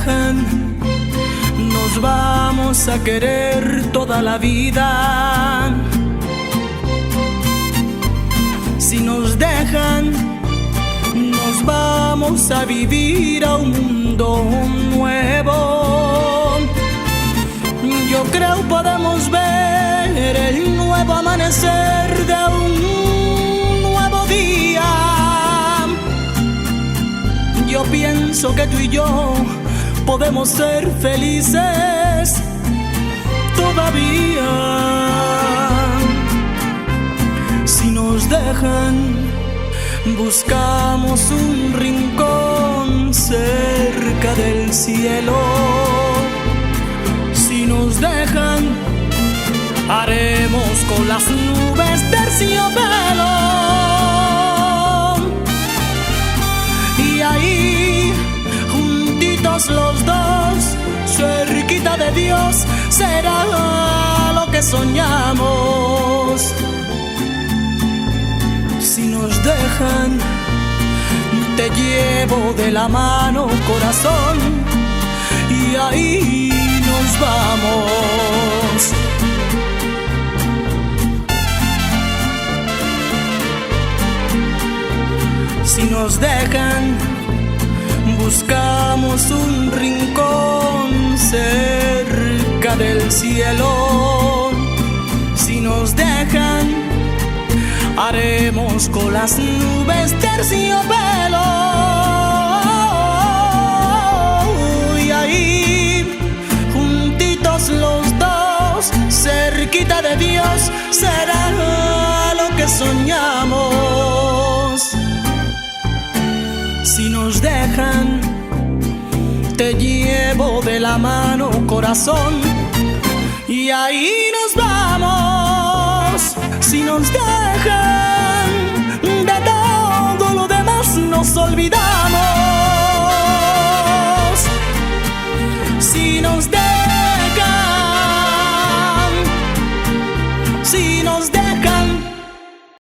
dejan, nos vamos a querer toda la vida. Si nos dejan, nos vamos a vivir a un mundo nuevo. Yo creo podemos ver el nuevo amanecer de un nuevo día. Yo pienso que tú y yo podemos ser felices todavía. Si nos dejan, buscamos un rincón cerca del cielo. Si nos dejan, haremos con las nubes terciopelo. Y ahí, juntitos los dos, cerquita de Dios, será lo que soñamos. Si nos dejan, te llevo de la mano, corazón, y ahí nos vamos. Si nos dejan, buscamos un rincón cerca del cielo. Si nos dejan, haremos con las nubes terciopelo. Y ahí, juntitos los dos, cerquita de Dios, será lo que soñamos. Si nos dejan, te llevo de la mano, corazón, y ahí nos vamos. Si nos dejan,